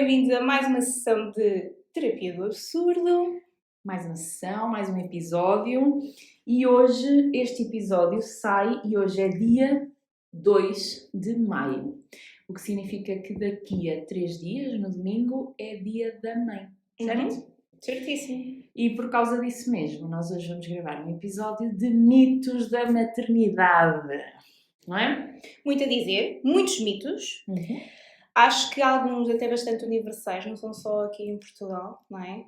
bem-vindos a mais uma sessão de Terapia do Absurdo. Mais uma sessão, mais um episódio. E hoje este episódio sai e hoje é dia 2 de maio. O que significa que daqui a 3 dias, no domingo, é dia da mãe. Certo? Certíssimo. E por causa disso mesmo, nós hoje vamos gravar um episódio de mitos da maternidade. Não é? Muito a dizer, muitos mitos. Acho que alguns até bastante universais, não são só aqui em Portugal, não é?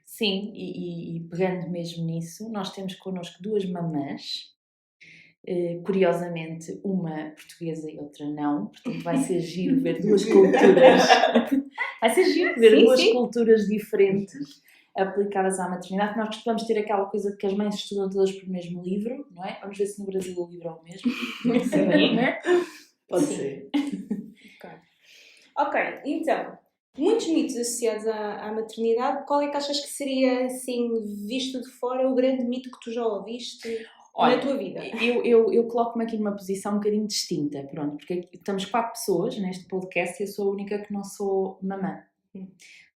Sim, e pegando mesmo nisso, nós temos connosco duas mamãs, curiosamente uma portuguesa e outra não, portanto vai ser giro ver duas culturas, vai ser giro ver duas culturas diferentes aplicadas à maternidade. Nós costumamos ter aquela coisa de que as mães estudam todas por mesmo livro, não é? Vamos ver se no Brasil o livro é o mesmo. Sim. Não é? Pode ser. Ok, então, muitos mitos associados à maternidade. Qual é que achas que seria, assim, visto de fora, o grande mito que tu já ouviste na tua vida? Eu coloco-me aqui numa posição um bocadinho distinta, pronto, porque estamos 4 pessoas neste podcast e eu sou a única que não sou mamã.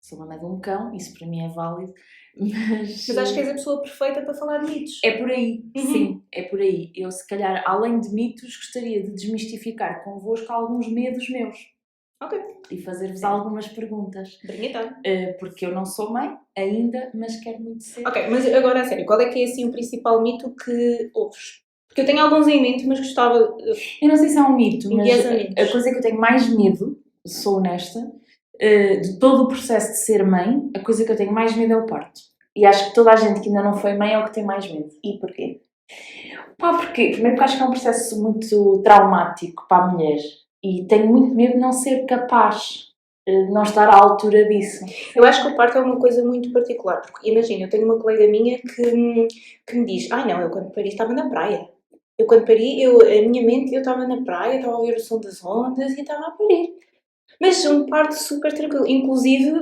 Sou mamã de um cão, isso para mim é válido, mas acho que és a pessoa perfeita para falar de mitos. É por aí, sim, é por aí. Eu, se calhar, além de mitos, gostaria de desmistificar convosco alguns medos meus. Ok. E fazer-vos algumas perguntas. Brinhatão. Porque eu não sou mãe ainda, mas quero muito ser. Ok, mas agora a sério, qual é que é assim o principal mito que ouves? Porque eu tenho alguns em mente, mas gostava... Eu não sei se é um mito, mas a coisa que eu tenho mais medo, sou honesta, de todo o processo de ser mãe, a coisa que eu tenho mais medo é o parto. E acho que toda a gente que ainda não foi mãe é o que tem mais medo. E porquê? Porquê? Primeiro porque acho que é um processo muito traumático para a mulher. E tenho muito medo de não ser capaz, de não estar à altura disso. Eu acho que o parto é uma coisa muito particular. Porque imagina, eu tenho uma colega minha que me diz: não, eu quando pari estava na praia. Eu quando pari, a minha mente, eu estava na praia, estava a ouvir o som das ondas e estava a parir. Mas um parto super tranquilo. Inclusive,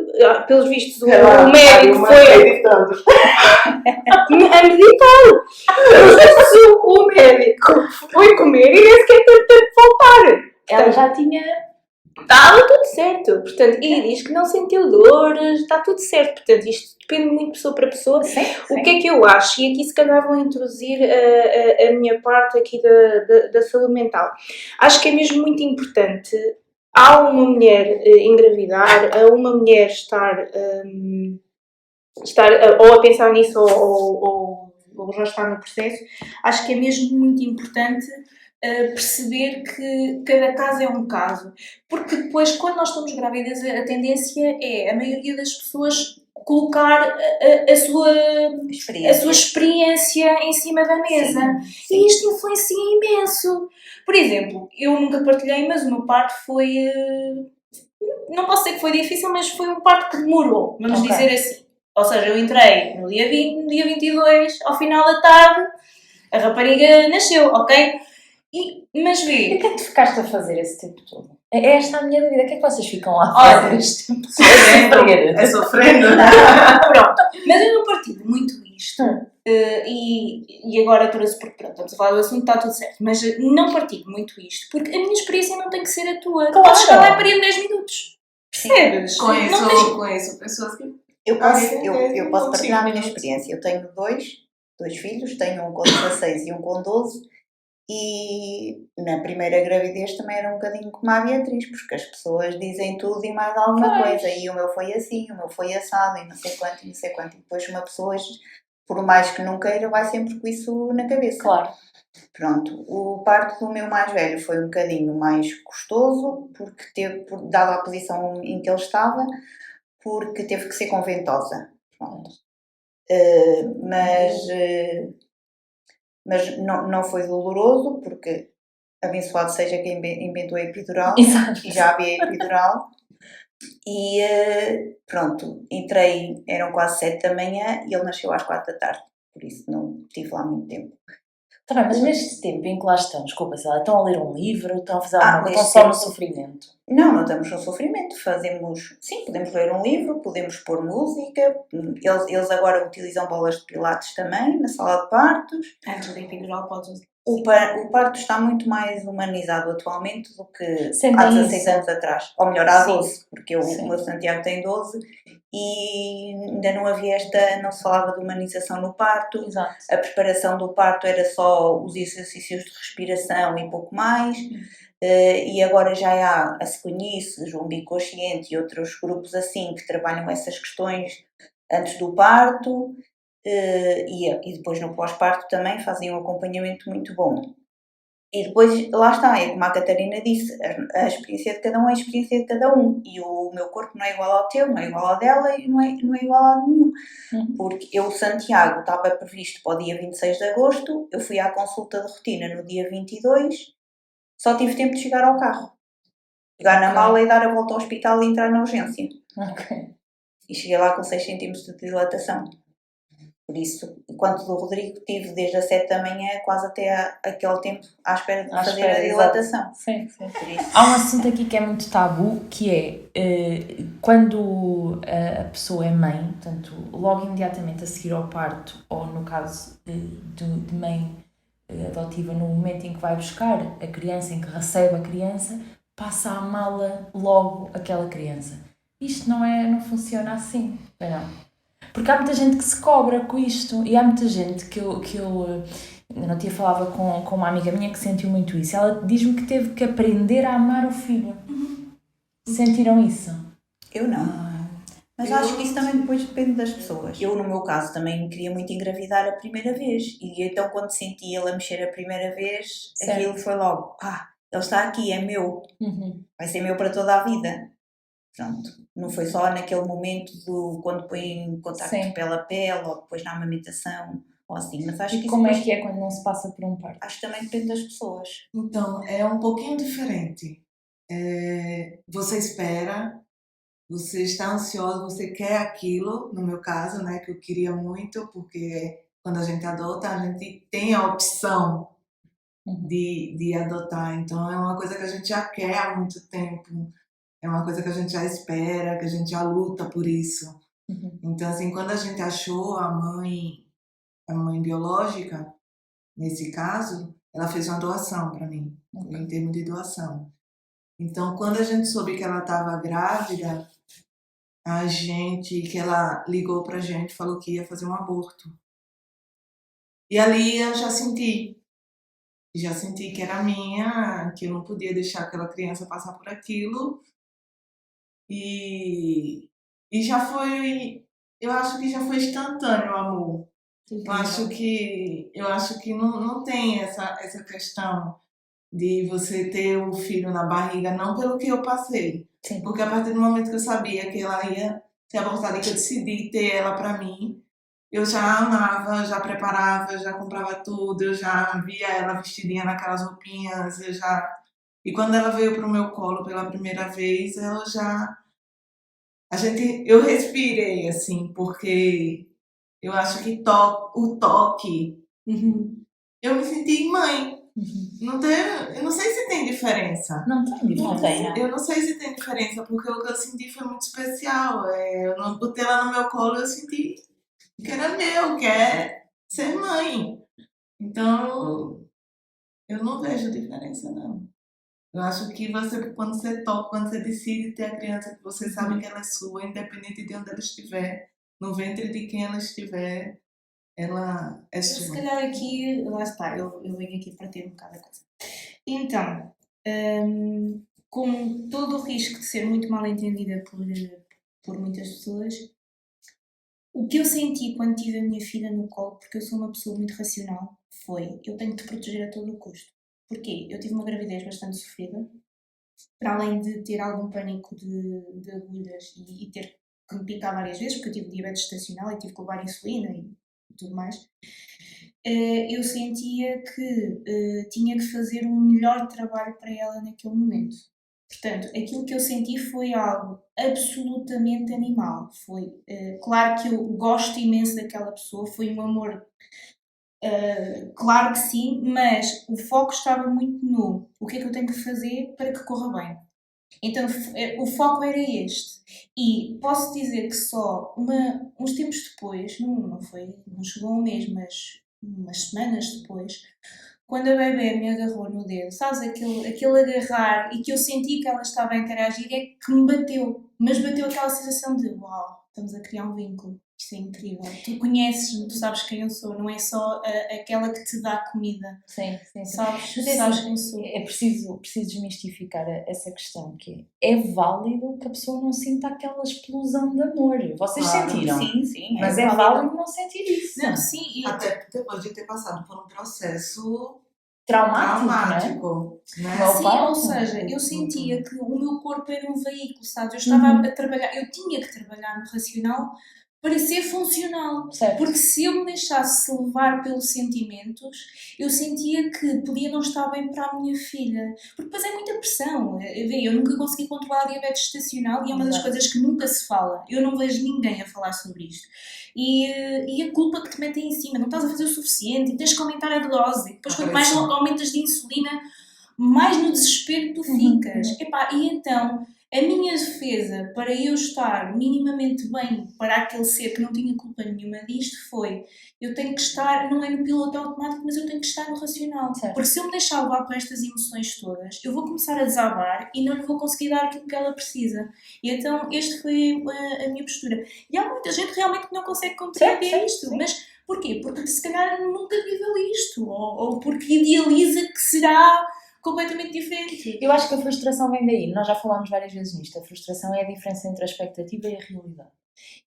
pelos vistos, o médico foi a meditar. Pelos vistos, o médico foi comer e nem sequer teve tempo de voltar. Ela já tinha... Estava tudo certo. Portanto, e diz que não sentiu dores, está tudo certo. Portanto, isto depende muito de pessoa para pessoa. Sim. O que é que eu acho? E aqui se calhar vou introduzir a minha parte aqui da saúde mental. Acho que é mesmo muito importante ao uma mulher engravidar, a uma mulher estar ou a pensar nisso ou já estar no processo. Acho que é mesmo muito importante perceber que cada caso é um caso, porque depois quando nós estamos grávidas a tendência é a maioria das pessoas colocar a sua experiência em cima da mesa. Sim. E isto influencia imenso. Por exemplo, eu nunca partilhei, mas o meu parto foi não posso dizer que foi difícil, mas foi um parto que demorou, vamos dizer assim. Ou seja, eu entrei no dia 20, no dia 22, ao final da tarde a rapariga nasceu, ok? Mas vê... E o que é que tu ficaste a fazer esse tempo todo? É esta a minha dúvida. O que é que vocês ficam lá a fazer este tempo todo? É sofrendo. Pronto. Mas eu não partilho muito isto. E agora trouxe porque pronto, estamos a falar do assunto, está tudo certo. Mas não partilho muito isto porque a minha experiência não tem que ser a tua. Tu podes chegar lá e parir em 10 minutos. Percebes? Conheço pessoas que... Eu posso partilhar a minha experiência. Eu tenho dois filhos, tenho um com 16 e um com 12. E na primeira gravidez também era um bocadinho como a Beatriz, porque as pessoas dizem tudo e mais alguma coisa, e o meu foi assim, o meu foi assado, e não sei quanto, e depois uma pessoa, por mais que não queira, vai sempre com isso na cabeça. Claro. Pronto, o parto do meu mais velho foi um bocadinho mais custoso, dado a posição em que ele estava, porque teve que ser com ventosa. Pronto. Mas não foi doloroso, porque abençoado seja quem inventou a epidural. Exato. E já havia epidural. E pronto, entrei, eram quase 7 da manhã e ele nasceu às 4 da tarde. Por isso não tive lá muito tempo. Tá bem, mas neste tempo em que lá estão, desculpa, se estão a ler um livro, estão a fazer alguma coisa, estão só no sofrimento? Não estamos no sofrimento, podemos ler um livro, podemos pôr música, eles agora utilizam bolas de pilates também, na sala de partos. Antes da epidural podes O parto está muito mais humanizado atualmente do que há 16 anos atrás. Ou melhor, há 12, porque o meu Santiago tem 12 e ainda não havia não se falava de humanização no parto. Exato. A preparação do parto era só os exercícios de respiração e pouco mais. E agora já há a Seconice, João Biconsciente e outros grupos assim que trabalham essas questões antes do parto. E depois no pós-parto também fazem um acompanhamento muito bom. E depois, lá está, é como a Catarina disse, a experiência de cada um é a experiência de cada um. E o meu corpo não é igual ao teu, não é igual ao dela e não é igual a nenhum. Porque o Santiago, estava previsto para o dia 26 de agosto, eu fui à consulta de rotina no dia 22, só tive tempo de chegar ao carro. Pegar na mala e dar a volta ao hospital e entrar na urgência. E cheguei lá com 6 cm de dilatação. Por isso, enquanto do Rodrigo, tive desde as 7 da manhã quase até aquele tempo à espera de fazer a dilatação. Sim. Há um assunto aqui que é muito tabu, que é quando a pessoa é mãe, portanto, logo imediatamente a seguir ao parto, ou no caso de mãe adotiva, no momento em que vai buscar a criança, em que recebe a criança, passa à mala logo aquela criança. Isto não funciona assim, não. Porque há muita gente que se cobra com isto e há muita gente que eu não tinha falava com uma amiga minha que sentiu muito isso. Ela diz-me que teve que aprender a amar o filho. Sentiram isso? Eu não. Mas acho que isso também depois depende das pessoas. Eu, no meu caso, também queria muito engravidar a primeira vez. E então, quando senti ele a mexer a primeira vez, aquilo foi logo, ele está aqui, é meu. Vai ser meu para toda a vida. Pronto, não foi só naquele momento quando põe em contacto pele a pele ou depois na amamentação ou assim, mas acho que como é que é quando não se passa por um parto? Acho que também depende das pessoas. Então, é um pouquinho diferente. Você espera, você está ansiosa, você quer aquilo, no meu caso, né, que eu queria muito, porque quando a gente adota, a gente tem a opção de adotar, então é uma coisa que a gente já quer há muito tempo. É uma coisa que a gente já espera, que a gente já luta por isso. Então, assim, quando a gente achou a mãe biológica, nesse caso, ela fez uma doação para mim, em termos de doação. Então, quando a gente soube que ela estava grávida, que ela ligou pra gente, falou que ia fazer um aborto. E ali eu já senti que era minha, que eu não podia deixar aquela criança passar por aquilo. E já foi, eu acho que já foi instantâneo o amor. Eu acho que não tem essa questão de você ter o filho na barriga, não pelo que eu passei. Sim. Porque a partir do momento que eu sabia que ela ia ser abortada e que eu decidi ter ela pra mim, eu já amava, já preparava, já comprava tudo, eu já via ela vestidinha naquelas roupinhas, E quando ela veio pro meu colo pela primeira vez, eu respirei, assim, porque eu acho que o toque, eu me senti mãe. Eu não sei se tem diferença. Não tem. Eu não sei se tem diferença, porque o que eu senti foi muito especial. Eu não botei ela no meu colo, eu senti que era meu, que é ser mãe. Então, eu não vejo diferença, não. Eu acho que quando você toca, quando você decide ter a criança, que você sabe que ela é sua, independente de onde ela estiver, no ventre de quem ela estiver, ela é sua. Se calhar aqui, lá está, eu venho aqui para ter um bocado a coisa. Então, com todo o risco de ser muito mal entendida por muitas pessoas, o que eu senti quando tive a minha filha no colo, porque eu sou uma pessoa muito racional, foi: eu tenho de te proteger a todo o custo. Porquê? Eu tive uma gravidez bastante sofrida, para além de ter algum pânico de agulhas e ter que me picar várias vezes, porque eu tive diabetes estacional e tive que levar insulina e tudo mais. Eu sentia que tinha que fazer um melhor trabalho para ela naquele momento. Portanto, aquilo que eu senti foi algo absolutamente animal. Foi, claro que eu gosto imenso daquela pessoa, foi um amor, claro que sim, mas o foco estava muito no o que é que eu tenho que fazer para que corra bem. Então o foco era este. E posso dizer que só uns tempos depois, não chegou a um mês, mas umas semanas depois, quando a bebê me agarrou no dedo, sabes, aquele agarrar e que eu senti que ela estava a interagir, é que me bateu. Mas bateu aquela sensação de, uau, estamos a criar um vínculo. Isto é incrível. Tu conheces-me, tu sabes quem eu sou, não é só aquela que te dá comida. Sim. Sabes quem sou. É preciso desmistificar essa questão, que é válido que a pessoa não sinta aquela explosão de amor. Vocês sentiram? Sim. Mas é válido não sentir isso. Não, sim. Até depois de ter passado por um processo traumático, né? Sim, ou seja, eu sentia que o meu corpo era um veículo, sabes? Eu estava a trabalhar, eu tinha que trabalhar no racional para ser funcional. Certo. Porque se eu me deixasse levar pelos sentimentos, eu sentia que podia não estar bem para a minha filha. Porque depois é muita pressão. Eu nunca consegui controlar a diabetes gestacional e é uma das coisas que nunca se fala. Eu não vejo ninguém a falar sobre isto. E a culpa que te metem em cima, não estás a fazer o suficiente e tens que aumentar a dose. E depois, quanto mais aumentas de insulina, mais no desespero tu ficas. E então, a minha defesa para eu estar minimamente bem para aquele ser que não tinha culpa nenhuma disto foi: eu tenho que estar, não é no piloto automático, mas eu tenho que estar no racional. Certo. Porque se eu me deixar levar por estas emoções todas, eu vou começar a desabar e não lhe vou conseguir dar aquilo que ela precisa. E então, esta foi a minha postura. E há muita gente realmente que não consegue compreender isto. Sim. Mas porquê? Porque se calhar nunca viveu isto. Ou porque idealiza que será completamente diferente. Eu acho que a frustração vem daí. Nós já falámos várias vezes nisto. A frustração é a diferença entre a expectativa e a realidade.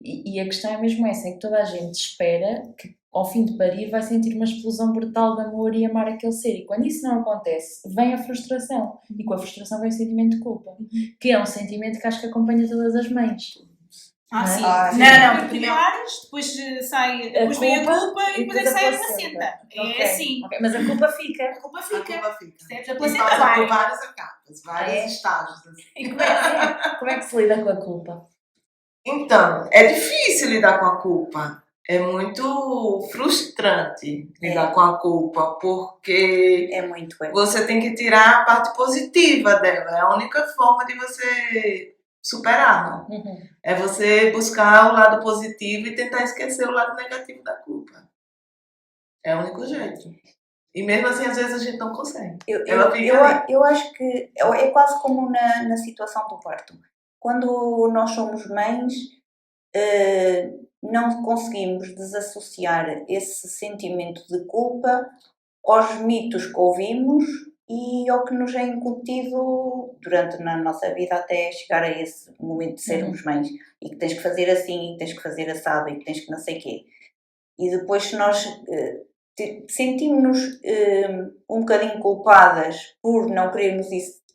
E a questão é mesmo essa, é que toda a gente espera que ao fim de parir vai sentir uma explosão brutal de amor e amar aquele ser. E quando isso não acontece, vem a frustração. E com a frustração vem o sentimento de culpa. Que é um sentimento que acho que acompanha todas as mães. Sim. Não. Primeiro depois sai, depois vem a culpa e depois é que sai a placenta. É assim. Okay. Mas a culpa fica. A culpa fica. Percebes? A placenta passa vai. por várias etapas, vários estágios. Assim. E como é que se lida com a culpa? Então, é difícil lidar com a culpa. É muito frustrante lidar com a culpa, porque você tem que tirar a parte positiva dela. É a única forma de você superar, não? É você buscar o lado positivo e tentar esquecer o lado negativo da culpa. É o único jeito. E mesmo assim, às vezes a gente não consegue. Eu acho que é quase como na situação do parto. Quando nós somos mães, não conseguimos desassociar esse sentimento de culpa aos mitos que ouvimos e ao que nos é incutido durante a nossa vida até chegar a esse momento de sermos mães. E que tens que fazer assim, e que tens que fazer assado, e que tens que não sei o quê. E depois se nós sentimos-nos um bocadinho culpadas por não querermos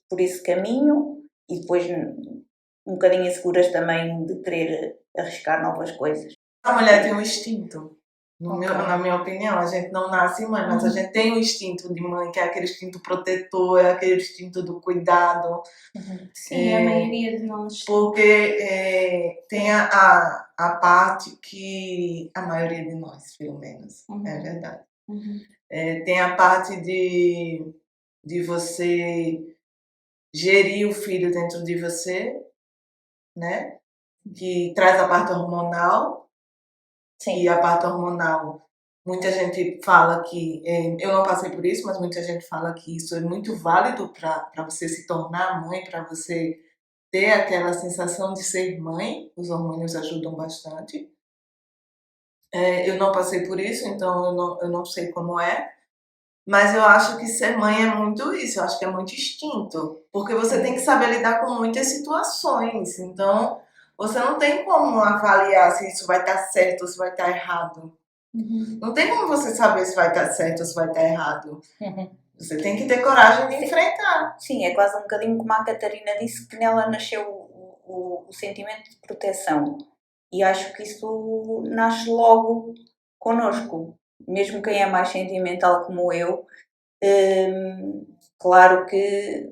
por esse caminho e depois um bocadinho inseguras também de querer arriscar novas coisas. A mulher tem um instinto. Na minha opinião, a gente não nasce mãe, mas a gente tem um instinto de mãe, que é aquele instinto protetor, é aquele instinto do cuidado. Sim, a maioria de nós. Porque tem a parte que a maioria de nós, pelo menos, é verdade. Tem a parte de você gerir o filho dentro de você, né? Que traz a parte hormonal. Sim. E a parte hormonal, muita gente fala que, eu não passei por isso, mas muita gente fala que isso é muito válido para você se tornar mãe, para você ter aquela sensação de ser mãe. Os hormônios ajudam bastante. Eu não passei por isso, então eu não sei como é. Mas eu acho que ser mãe é muito isso, eu acho que é muito instinto. Porque você tem que saber lidar com muitas situações, então você não tem como avaliar se isso vai estar certo ou se vai estar errado. Não tem como você saber se vai estar certo ou se vai estar errado. Você tem que ter coragem de enfrentar. Sim, é quase um bocadinho como a Catarina disse, que nela nasceu o sentimento de proteção. E acho que isso nasce logo connosco. Mesmo quem é mais sentimental como eu, claro que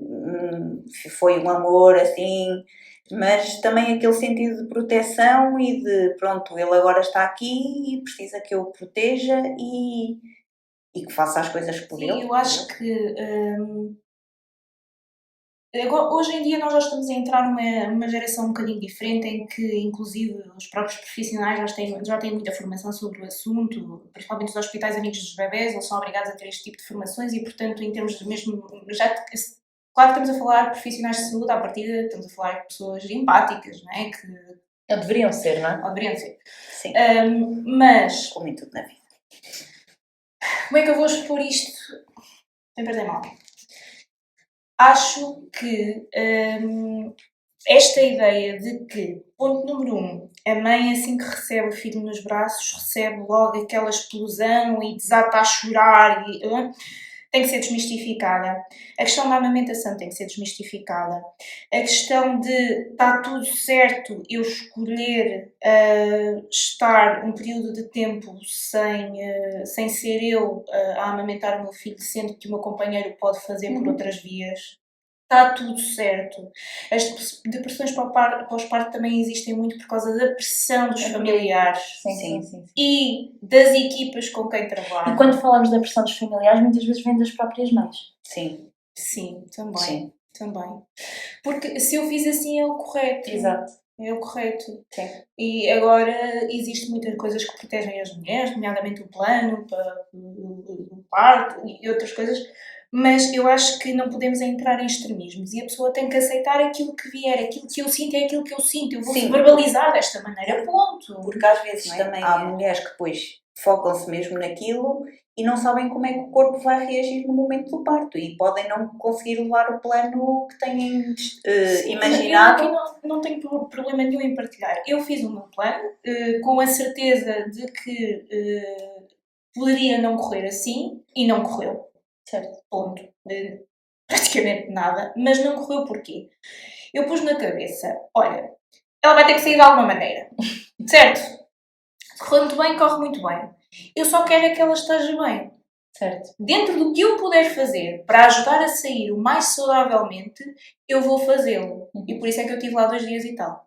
foi um amor assim, mas também aquele sentido de proteção e de pronto, ele agora está aqui e precisa que eu o proteja e que faça as coisas por ele. Eu acho que Agora, hoje em dia nós já estamos a entrar numa geração um bocadinho diferente em que, inclusive, os próprios profissionais já têm muita formação sobre o assunto, principalmente os hospitais amigos dos bebés, eles são obrigados a ter este tipo de formações e, portanto, em termos de mesmo... Claro que estamos a falar de profissionais de saúde, à partida estamos a falar de pessoas empáticas, não é? Que deveriam ser, não é? Deveriam ser. Sim. Mas... Como em tudo na vida. Como é que eu vou expor isto sem perder mal? Acho que esta ideia de que, ponto número 1, a mãe assim que recebe o filho nos braços, recebe logo aquela explosão e desata a chorar, tem que ser desmistificada. A questão da amamentação tem que ser desmistificada. A questão de está tudo certo eu escolher estar um período de tempo sem ser eu a amamentar o meu filho, sendo que o meu companheiro pode fazer por outras vias. Está tudo certo. As depressões pós-parto também existem muito por causa da pressão dos familiares. Sim. E das equipas com quem trabalham. E quando falamos da pressão dos familiares, muitas vezes vem das próprias mães. Sim. Sim, também. Também. Porque se eu fiz assim é o correto. Exato. É o correto. Sim. E agora existem muitas coisas que protegem as mulheres, nomeadamente o plano, o parto e outras coisas, mas eu acho que não podemos entrar em extremismos e a pessoa tem que aceitar aquilo que vier, aquilo que eu sinto é aquilo que eu sinto, eu vou verbalizar desta maneira, ponto. Porque às vezes também há mulheres que depois focam-se mesmo naquilo e não sabem como é que o corpo vai reagir no momento do parto e podem não conseguir levar o plano que têm imaginado. Eu não tenho problema nenhum em partilhar. Eu fiz o meu plano com a certeza de que poderia não correr assim e não correu. Certo, ponto. Praticamente nada. Mas não correu porquê? Eu pus na cabeça, olha, ela vai ter que sair de alguma maneira. Certo? Correu muito bem, corre muito bem. Eu só quero é que ela esteja bem. Certo. Dentro do que eu puder fazer para ajudar a sair o mais saudavelmente, eu vou fazê-lo. E por isso é que eu estive lá 2 dias e tal.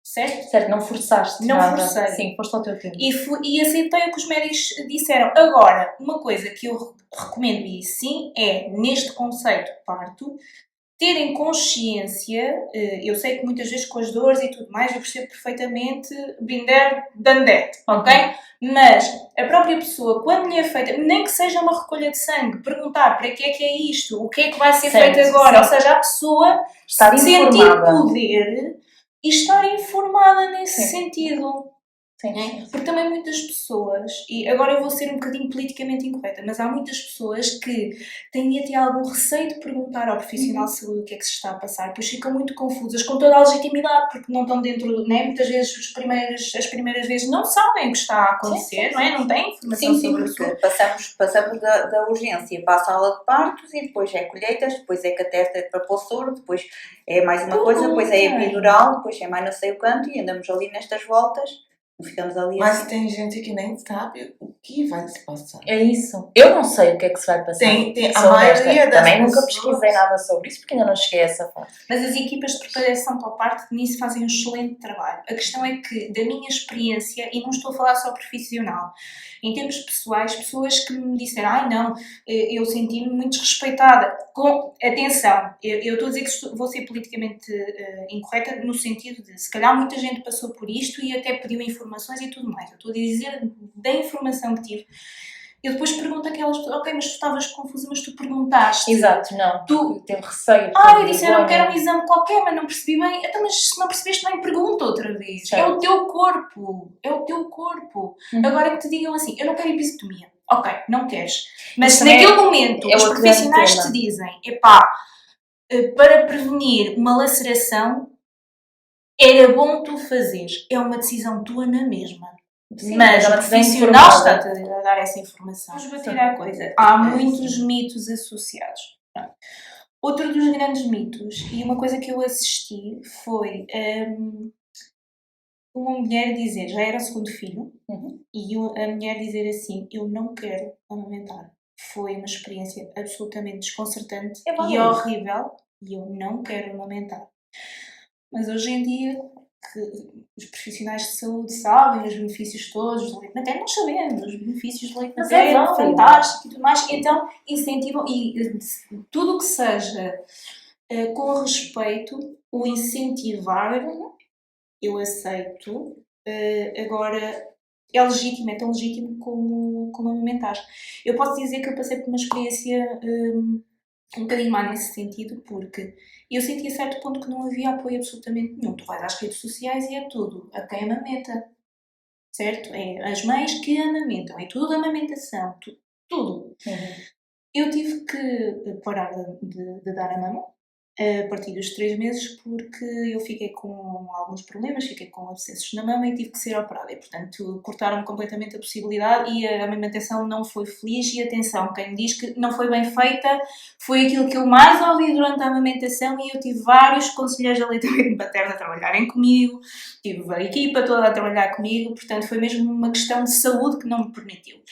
Certo? Certo, não forçaste. Não nada. forcei. Sim, foste ao teu tempo. E aceitei o que os médicos disseram. Agora, uma coisa que eu recomendo e sim é, neste conceito de parto, terem consciência, eu sei que muitas vezes com as dores e tudo mais, eu percebo perfeitamente, been there, done that, ok? Mas a própria pessoa, quando lhe é feita, nem que seja uma recolha de sangue, perguntar para que é isto, o que é que vai ser feito agora, ou seja, a pessoa estar sentir poder e estar informada nesse sentido. Sim. Porque também muitas pessoas, e agora eu vou ser um bocadinho politicamente incorreta, mas há muitas pessoas que têm até algum receio de perguntar ao profissional de saúde o que é que se está a passar, pois ficam muito confusas, com toda a legitimidade, porque não estão dentro, né? Muitas vezes as primeiras vezes não sabem o que está a acontecer, não é? Não têm informação sobre o assunto. Passamos da urgência para a sala de partos e depois é colheitas, depois é catéter para pôr soro, depois é mais uma coisa, depois é epidural, depois é mais não sei o quanto e andamos ali nestas voltas. Ficamos ali. Mas assim. tem gente que nem sabe o que vai se passar. É isso. Eu não sei o que é que se vai passar. A maioria das também nunca pessoas... pesquisei nada sobre isso porque ainda não cheguei a essa fase. Mas as equipas de preparação para o parto nisso fazem um excelente trabalho. A questão é que, da minha experiência, e não estou a falar só profissional, em termos pessoais, pessoas que me disseram, não, eu senti-me muito desrespeitada. Atenção, eu estou a dizer que vou ser politicamente incorreta no sentido de, se calhar muita gente passou por isto e até pediu informações e tudo mais. Eu estou a dizer da informação que tive. Eu depois pergunto àquelas pessoas, ok, mas tu estavas confusa, mas tu perguntaste. Exato, não. Tu teve receio. Eu disseram que era um exame qualquer, mas não percebi bem. Então, mas se não percebeste bem, pergunta outra vez. Certo. É o teu corpo. É o teu corpo. Agora que te digam assim, eu não quero episiotomia. Ok, não queres. Mas se naquele momento os profissionais te dizem, para prevenir uma laceração, era bom tu fazeres. É uma decisão tua na mesma. Sim, mas o profissional está-te a dar essa informação. Vamos bater à coisa. Há muitos mitos associados. Outro dos grandes mitos, e uma coisa que eu assisti, foi uma mulher dizer, já era o segundo filho, e a mulher dizer assim, eu não quero amamentar. Foi uma experiência absolutamente desconcertante e horrível, e eu não quero amamentar. Mas hoje em dia, que os profissionais de saúde sabem os benefícios todos do leite materno, nós sabemos os benefícios do leite materno, fantástico e tudo mais, então incentivam, e tudo o que seja com respeito, o incentivar, eu aceito, agora é legítimo, é tão legítimo como amamentar. Eu posso dizer que eu passei por uma experiência um bocadinho má nesse sentido, porque eu senti a certo ponto que não havia apoio absolutamente nenhum. Tu vais às redes sociais e é tudo a quem amamenta, certo? É as mães que amamentam, é tudo amamentação, tudo. Eu tive que parar de dar a mama a partir dos 3 meses, porque eu fiquei com alguns problemas, fiquei com abscessos na mama e tive que ser operada. E, portanto, cortaram-me completamente a possibilidade e a amamentação não foi feliz. E atenção, quem me diz que não foi bem feita foi aquilo que eu mais ouvi durante a amamentação, e eu tive vários conselheiros de aleitamento materno a trabalharem comigo, tive a equipa toda a trabalhar comigo, portanto foi mesmo uma questão de saúde que não me permitiu.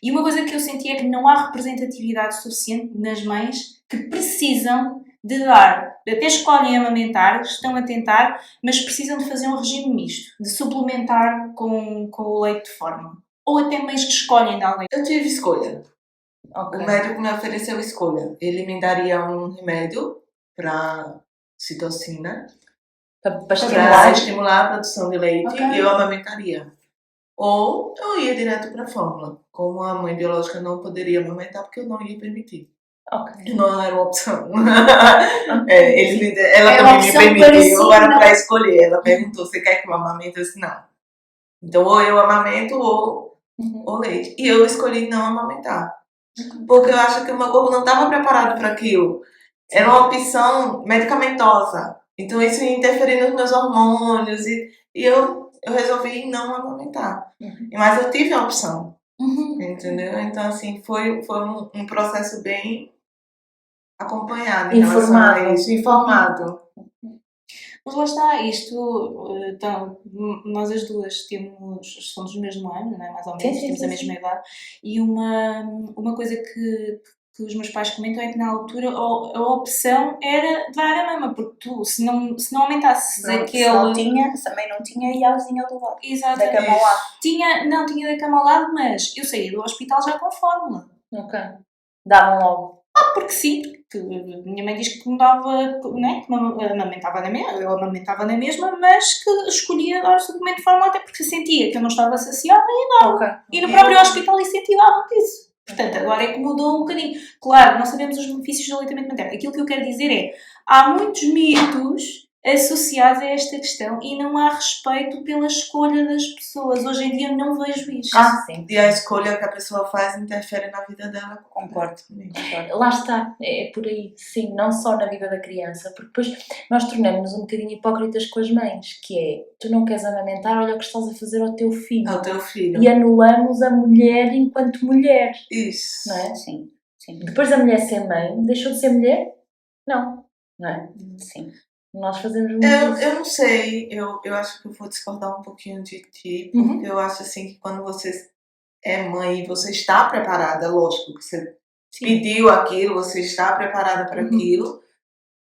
E uma coisa que eu senti é que não há representatividade suficiente nas mães que precisam de dar, até escolhem amamentar, estão a tentar, mas precisam de fazer um regime misto, de suplementar com o leite de fórmula. Ou até mães que escolhem dar leite. Eu tive escolha. Okay. O médico me ofereceu escolha. Ele me daria um remédio para citocina, para estimular a produção de leite, e eu amamentaria. Ou eu ia direto para a fórmula. Como a mãe biológica não poderia amamentar, porque eu não ia permitir. Não era uma opção. Ela também me permitiu, era para escolher. Ela perguntou: você quer que eu amamente? Eu disse: não. Então, ou eu amamento ou leite. E eu escolhi não amamentar. Porque eu acho que o meu corpo não estava preparado para aquilo. Era uma opção medicamentosa. Então, isso ia interferir nos meus hormônios. E eu resolvi não amamentar. Mas eu tive a opção. Entendeu? Então, assim, foi um processo bem acompanhado em relação a isso, informado. Mas lá está, então, nós as duas somos do mesmo ano, não é? Mais ou menos, temos a mesma idade, e uma coisa que os meus pais comentam é que na altura a opção era dar a mama, porque tu, se não aumentasses aquele... Se também não tinha, e a vizinha do lado. Exatamente. Da cama ao lado. Tinha da cama ao lado, mas eu saía do hospital já com fórmula. Davam logo. Porque sim, minha mãe diz que me dava, né, que amamentava na mesma, eu amamentava na mesma, mas que escolhia dar o suplemento de fórmula até porque sentia que eu não estava saciada e dava. E no próprio hospital incentivavam isso. Portanto, agora é que mudou um bocadinho. Claro, não sabemos os benefícios do aleitamento materno. Aquilo que eu quero dizer é, há muitos mitos associados a esta questão e não há respeito pela escolha das pessoas. Hoje em dia eu não vejo isto. Sim. E a escolha que a pessoa faz interfere na vida dela. Concordo. Lá está, é por aí. Sim, não só na vida da criança, porque depois nós tornamos-nos um bocadinho hipócritas com as mães, que é, tu não queres amamentar, olha o que estás a fazer ao teu filho. Ao teu filho. E anulamos a mulher enquanto mulher. Isso. Não é? Sim. Depois da mulher ser mãe, deixou de ser mulher? Não é? Sim. Nós fazemos muito eu não sei, eu acho que eu vou discordar um pouquinho de ti, porque eu acho assim que quando você é mãe e você está preparada, lógico que você pediu aquilo, você está preparada para aquilo,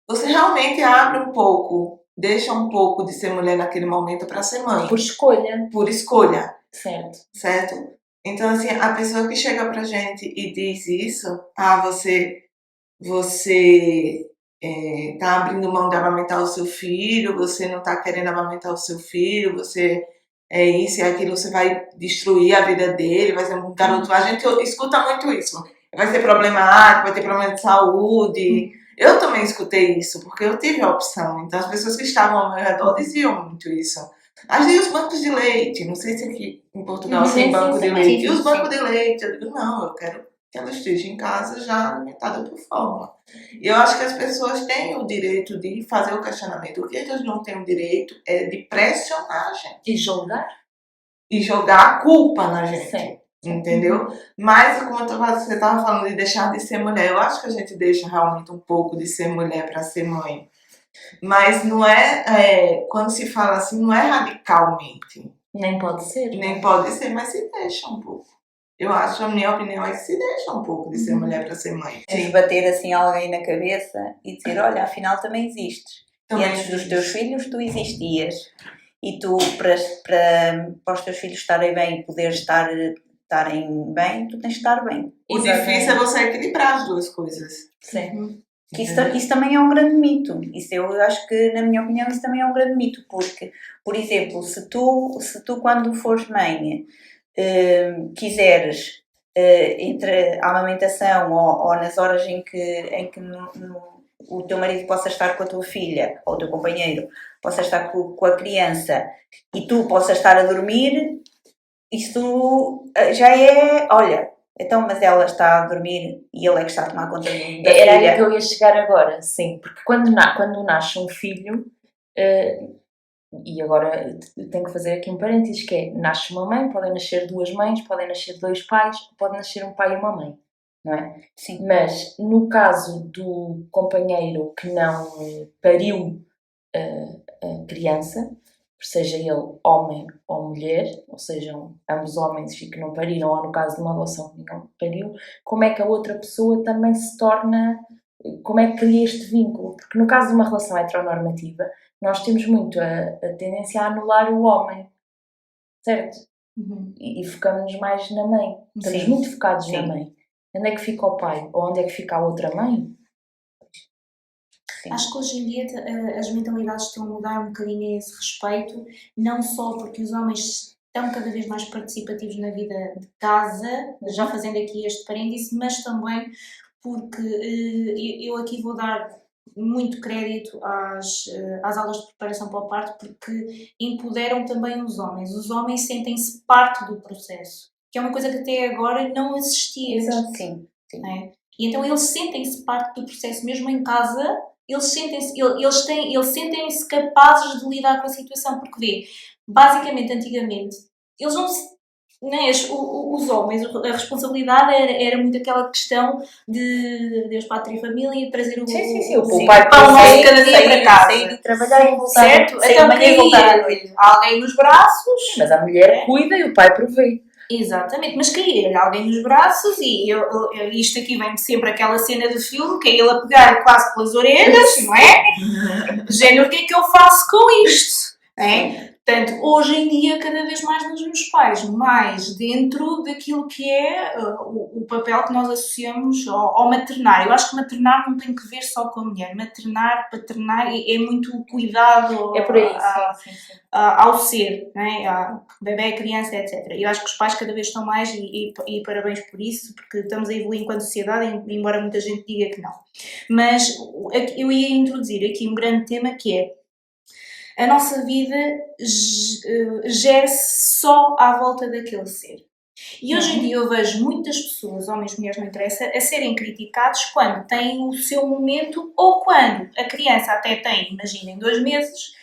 você realmente abre um pouco, deixa um pouco de ser mulher naquele momento para ser mãe. Por escolha. Por escolha. Certo? Então, assim, a pessoa que chega pra gente e diz isso, você tá abrindo mão de amamentar o seu filho, você não tá querendo amamentar o seu filho, você é isso e aquilo, você vai destruir a vida dele, vai ser um garoto. A gente escuta muito isso. Vai ser problemático, vai ter problema de saúde. Eu também escutei isso, porque eu tive a opção. Então, as pessoas que estavam ao meu redor diziam muito isso. E os bancos de leite? Não sei se aqui em Portugal tem banco de leite. E os bancos de leite? Eu digo, não, eu quero que ela esteja em casa já alimentada por fórmula. E eu acho que as pessoas têm o direito de fazer o questionamento. O que eles não têm o direito é de pressionar a gente. E julgar? E jogar a culpa na gente. Entendeu? Mas, como você estava falando de deixar de ser mulher, eu acho que a gente deixa realmente um pouco de ser mulher para ser mãe. Mas não quando se fala assim, não é radicalmente. Nem pode ser. Nem pode ser, mas se deixa um pouco. Eu acho, a minha opinião é que se deixa um pouco de ser mulher para ser mãe. Tens de bater assim alguém na cabeça e dizer, olha, afinal também existes. Também e antes dos teus filhos tu existias. E tu, para os teus filhos estarem bem e poderes estarem bem, tu tens de estar bem. O difícil é você equilibrar as duas coisas. Sim. Isso também é um grande mito. Isso eu acho que, na minha opinião, isso também é um grande mito, porque, por exemplo, se tu quando fores mãe, quiseres entre a amamentação ou nas horas em que o teu marido possa estar com a tua filha, ou o teu companheiro possa estar com a criança, e tu possas estar a dormir, isso já é, olha, então, mas ela está a dormir e ele é que está a tomar conta da filha. Era aí que eu ia chegar agora, sim, porque quando nasce um filho, e agora tenho que fazer aqui um parênteses, que é, nasce uma mãe, podem nascer duas mães, podem nascer dois pais, pode nascer um pai e uma mãe, não é? Sim. Mas no caso do companheiro que não pariu a criança, seja ele homem ou mulher, ou sejam ambos homens e que não pariram, ou no caso de uma adoção que não pariu, como é que a outra pessoa também se torna, como é que cria este vínculo? Porque no caso de uma relação heteronormativa, nós temos muito a tendência a anular o homem, certo? E focamos-nos mais na mãe. Estamos muito focados na mãe. Onde é que fica o pai? Ou onde é que fica a outra mãe? Sim. Acho que hoje em dia as mentalidades estão a mudar um bocadinho a esse respeito, não só porque os homens estão cada vez mais participativos na vida de casa, já fazendo aqui este parêntese, mas também porque eu aqui vou dar muito crédito às aulas de preparação para o parto, porque empoderam também os homens. Os homens sentem-se parte do processo, que é uma coisa que até agora não existia. Exato, sim. É? E então eles sentem-se parte do processo, mesmo em casa. Eles sentem-se capazes de lidar com a situação, porque vê, basicamente, antigamente, eles não se, né, os homens, a responsabilidade era muito aquela questão de Deus, Pátria e Família, trazer o pai pão nosso cada dia para casa. Sair de trabalhar e voltar, certo? Então caía alguém nos braços. Mas a mulher cuida e o pai provê. Exatamente, mas caía-lhe alguém nos braços e isto aqui vem sempre aquela cena do filme, que é ele a pegar quase pelas orelhas, não é? Género, o que é que eu faço com isto? É? Portanto, hoje em dia, cada vez mais nos meus pais, mais dentro daquilo que é o papel que nós associamos ao maternar. Eu acho que maternar não tem que ver só com a mulher. Maternar, paternar é muito cuidado é por aí, sim. Ao ser, né? Ao bebê, criança, etc. Eu acho que os pais cada vez estão mais, e parabéns por isso, porque estamos a evoluir enquanto sociedade, embora muita gente diga que não. Mas eu ia introduzir aqui um grande tema que é: a nossa vida gera-se só à volta daquele ser. E hoje em dia eu vejo muitas pessoas, homens, mulheres, não interessa, a serem criticados quando têm o seu momento ou quando a criança até tem, imaginem, 2 meses,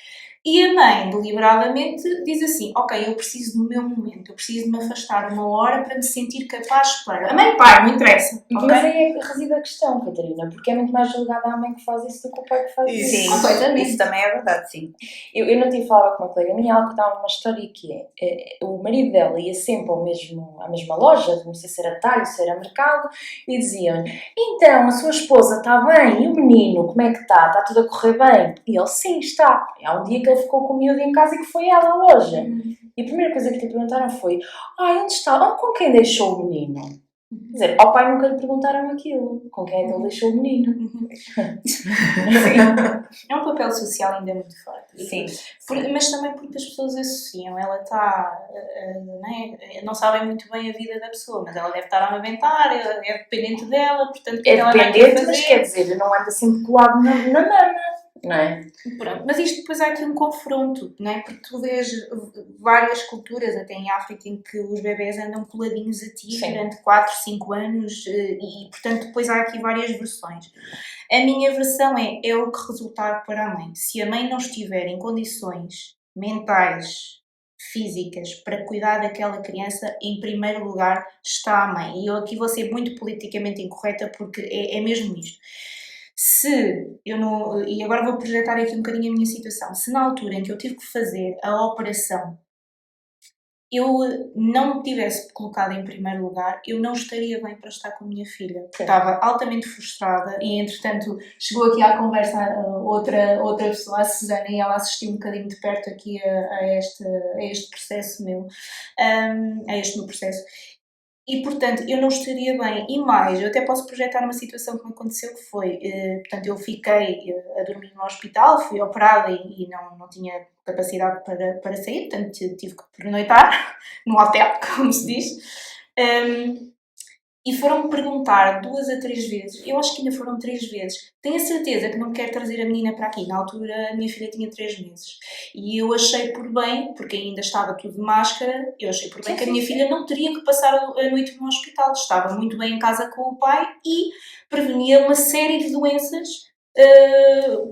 e a mãe deliberadamente diz assim: ok, eu preciso do meu momento, eu preciso de me afastar uma hora para me sentir capaz para... A mãe, pai, não interessa. Mas okay? aí é que reside a questão, Catarina, porque é muito mais julgada a mãe que faz isso do que o pai que faz isso. Sim, completamente. Isso também é verdade, sim. Eu não tive falado com uma colega minha, ela contava uma história que o marido dela ia sempre à mesma loja, não sei se era talho, se era mercado, e diziam-lhe: então, a sua esposa está bem? E o menino, como é que está? Está tudo a correr bem? E ele: sim, está. E há um dia que ele ficou com o miúdo em casa e que foi ela à loja. E a primeira coisa que lhe perguntaram foi: onde está? Com quem deixou o menino? Quer dizer, ao pai nunca lhe perguntaram aquilo. Com quem é que ele deixou o menino? É um papel social ainda muito forte. Sim. Mas também porque as pessoas associam. Ela está... não sabem muito bem a vida da pessoa, mas ela deve estar a amamentar, é dependente dela, portanto... É dependente, mas quer dizer, não anda sempre colado na mama. Não é? Pronto, mas isto depois há aqui um confronto, não é? Porque tu vês várias culturas, até em África, em que os bebés andam coladinhos a ti durante 4, 5 anos e, portanto, depois há aqui várias versões. A minha versão é o que resultar para a mãe. Se a mãe não estiver em condições mentais, físicas, para cuidar daquela criança, em primeiro lugar está a mãe. E eu aqui vou ser muito politicamente incorreta, porque é mesmo isto. Se eu não... E agora vou projetar aqui um bocadinho a minha situação. Se na altura em que eu tive que fazer a operação eu não me tivesse colocado em primeiro lugar, eu não estaria bem para estar com a minha filha. Estava altamente frustrada e, entretanto, chegou aqui à conversa outra pessoa, a Susana, e ela assistiu um bocadinho de perto aqui a este processo meu, a este meu processo. E, portanto, eu não estaria bem. E mais, eu até posso projetar uma situação que me aconteceu, que foi, portanto, eu fiquei a dormir no hospital, fui operada e não tinha capacidade para sair, portanto, tive que pernoitar no hotel, como se diz. E foram-me perguntar 2 a 3 vezes, eu acho que ainda foram 3 vezes, tenho a certeza que não quero trazer a menina para aqui. Na altura a minha filha tinha 3 meses. E eu achei por bem, porque ainda estava tudo de máscara, eu achei por bem que a minha filha não teria que passar a noite no hospital. Estava muito bem em casa com o pai e prevenia uma série de doenças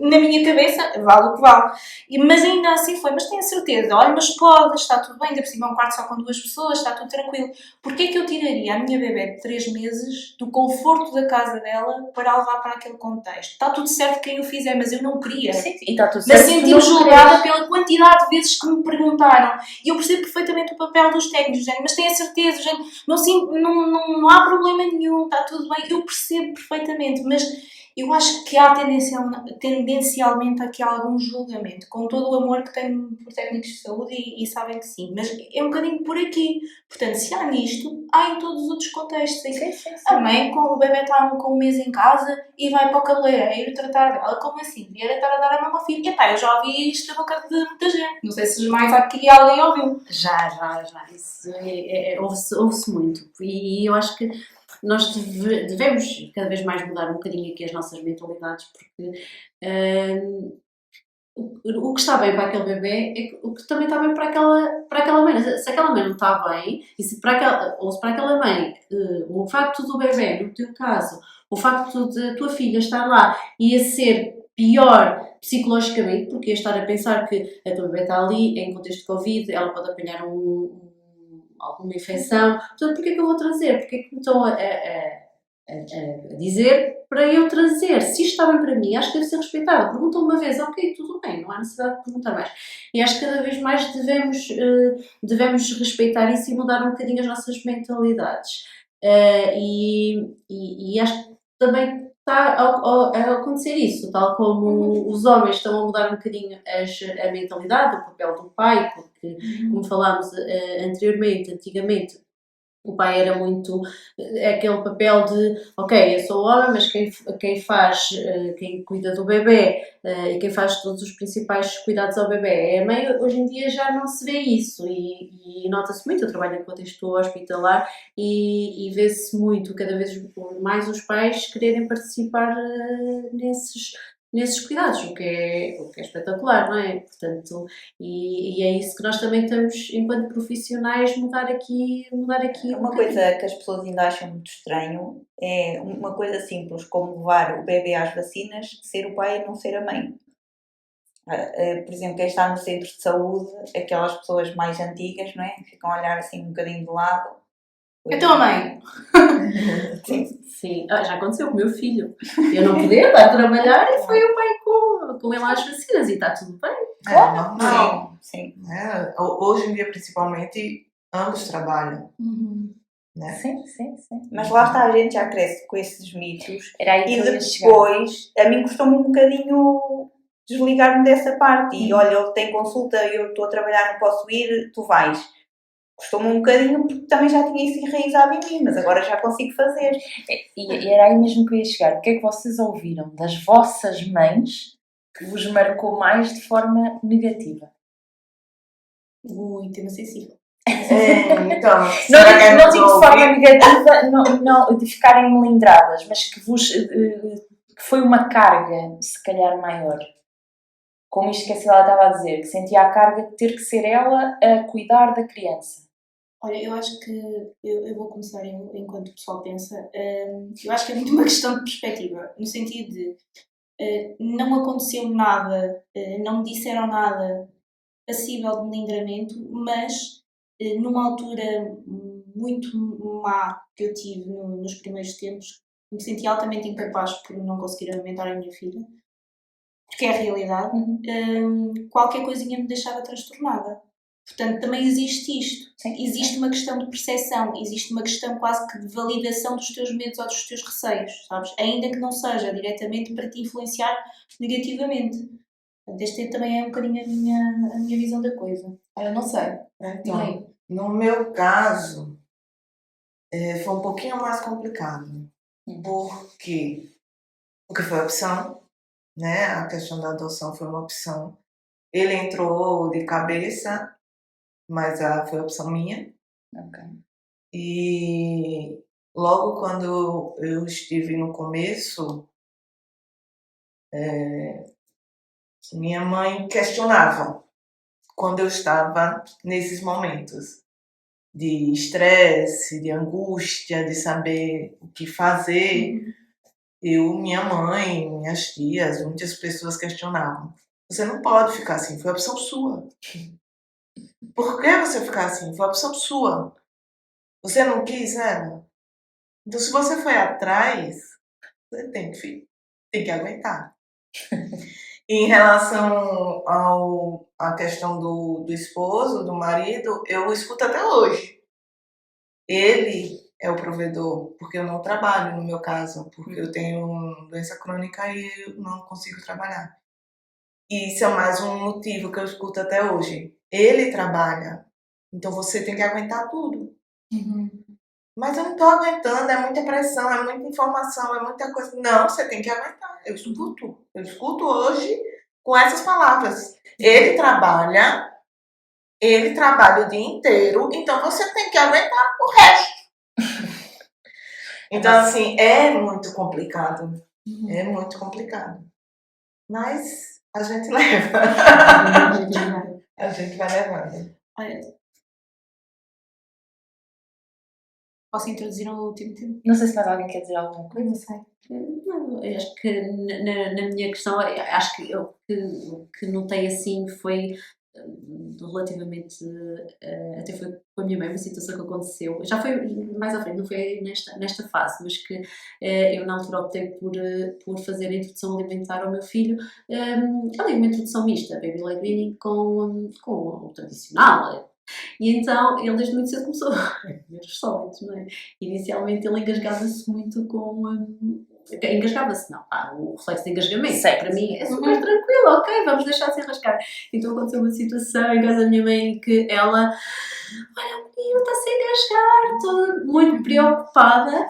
na minha cabeça, vale o que vale. Mas ainda assim foi, mas tenho a certeza, olha, mas pode, está tudo bem, ainda por cima é um quarto só com 2 pessoas, está tudo tranquilo. Porquê é que eu tiraria a minha bebé de 3 meses do conforto da casa dela para a levar para aquele contexto? Está tudo certo quem o fizer, mas eu não queria. Sim, e está tudo certo. Mas senti-me julgada pela quantidade de vezes que me perguntaram. E eu percebo perfeitamente o papel dos técnicos, gente, mas tenho a certeza, gente, não há problema nenhum, está tudo bem. Eu percebo perfeitamente, mas eu acho que há tendencialmente aqui algum julgamento, com todo o amor que tenho por técnicos de saúde e sabem que sim, mas é um bocadinho por aqui. Portanto, se há nisto, há em todos os outros contextos. Sim. A mãe, com o bebê está com um mês em casa e vai para o cabeleireiro tratar dela, como assim? Devia estar a dar a mão ao filho. E pá, eu já ouvi isto da boca de muita gente. Não sei se mais aqui alguém ouviu. Já. Isso ouve-se muito. E eu acho que nós devemos cada vez mais mudar um bocadinho aqui as nossas mentalidades, porque o que está bem para aquele bebê é o que também está bem para aquela mãe. Se aquela mãe não está bem, e se para aquela mãe o facto do bebê, no teu caso, o facto de a tua filha estar lá ia ser pior psicologicamente, porque ia estar a pensar que a tua bebê está ali em contexto de Covid, ela pode apanhar alguma infecção, portanto, porquê é que eu vou trazer? Porquê é que me estão a dizer para eu trazer? Se isto está bem para mim, acho que deve ser respeitado. Perguntam uma vez, ok, tudo bem, não há necessidade de perguntar mais. E acho que cada vez mais devemos respeitar isso e mudar um bocadinho as nossas mentalidades. E acho que também está a acontecer isso, tal como os homens estão a mudar um bocadinho a mentalidade, o papel do pai, porque, como falámos antigamente, o pai era muito aquele papel de, ok, eu sou homem, mas quem cuida do bebê e quem faz todos os principais cuidados ao bebê é a mãe. Hoje em dia já não se vê isso e nota-se muito. Eu trabalho em contexto hospitalar e vê-se muito, cada vez mais, os pais quererem participar nesses cuidados, o que é espetacular, não é? Portanto, e é isso que nós também estamos, enquanto profissionais, mudar aqui. Uma coisa que as pessoas ainda acham muito estranho é uma coisa simples, como levar o bebê às vacinas, ser o pai e não ser a mãe. Por exemplo, quem está no centro de saúde, aquelas pessoas mais antigas, não é? Ficam a olhar assim um bocadinho de lado. Então a mãe? Sim. Já aconteceu com o meu filho. Eu não podia estar a trabalhar e foi o pai com ele às vacinas e está tudo bem. Normal. Sim. Hoje em dia, principalmente, ambos trabalham. Né? Sim. Mas lá está, a gente já cresce com esses mitos. Era aí que e eu ia depois, a mim custou-me um bocadinho desligar-me dessa parte. E olha, ele tem consulta, eu estou a trabalhar, não posso ir, tu vais. Custou-me um bocadinho porque também já tinha isso enraizado em mim, mas agora já consigo fazer. E era aí mesmo que eu ia chegar. O que é que vocês ouviram das vossas mães que vos marcou mais de forma negativa? Tema sensível. Então, não digo de forma negativa, não, de ficarem melindradas, mas que foi uma carga, se calhar, maior. Como isto que a Cila estava a dizer, que sentia a carga de ter que ser ela a cuidar da criança. Olha, eu acho que eu vou começar enquanto o pessoal pensa. Eu acho que é muito uma questão de perspectiva, no sentido de não aconteceu nada, não me disseram nada passível de melindramento, mas numa altura muito má que eu tive nos primeiros tempos, me senti altamente incapaz por não conseguir alimentar a minha filha, porque é a realidade. Qualquer coisinha me deixava transtornada. Portanto, também existe isto. Existe uma questão de percepção, existe uma questão quase que de validação dos teus medos ou dos teus receios, sabes? Ainda que não seja diretamente para te influenciar negativamente. Portanto, este também é um bocadinho a minha visão da coisa. Eu não sei. Então, no meu caso, foi um pouquinho mais complicado. Por quê? Porque foi opção, né? A questão da adoção foi uma opção. Ele entrou de cabeça, mas foi opção minha. Ok. E logo quando eu estive no começo, minha mãe questionava quando eu estava nesses momentos de estresse, de angústia, de saber o que fazer. Minha mãe, minhas tias, muitas pessoas questionavam. Você não pode ficar assim, foi opção sua. Por que você ficar assim? Foi opção sua. Você não quis ela? Então, se você foi atrás, você tem que aguentar. Em relação à questão do esposo, do marido, eu escuto até hoje. Ele é o provedor, porque eu não trabalho, no meu caso, porque eu tenho doença crônica e eu não consigo trabalhar. E isso é mais um motivo que eu escuto até hoje. Ele trabalha, então você tem que aguentar tudo. Mas eu não tô aguentando, é muita pressão, é muita informação, é muita coisa. Não, você tem que aguentar. Eu escuto hoje com essas palavras. Ele trabalha o dia inteiro, então você tem que aguentar o resto. Então, assim, é muito complicado. É muito complicado. Mas a gente leva. A gente vai levando. Olha, posso introduzir um último tempo? Não sei se mais alguém quer dizer alguma coisa. Não sei. Não, eu acho que na minha questão, acho que eu que notei assim foi relativamente, até foi com a minha mãe, uma situação que aconteceu, já foi mais à frente, não foi nesta fase, mas que eu na altura optei por fazer a introdução alimentar ao meu filho, ali uma introdução mista, baby led weaning com o tradicional. E então ele desde muito cedo começou a comer os sólidos, não é? Inicialmente ele engasgava-se muito engasgava-se, não, o reflexo de engasgamento, Certo. Para mim é super tranquilo, ok, vamos deixar de se enrascar. Então aconteceu uma situação em casa da minha mãe em que ela, olha, o menino está-se a engasgar, toda muito preocupada,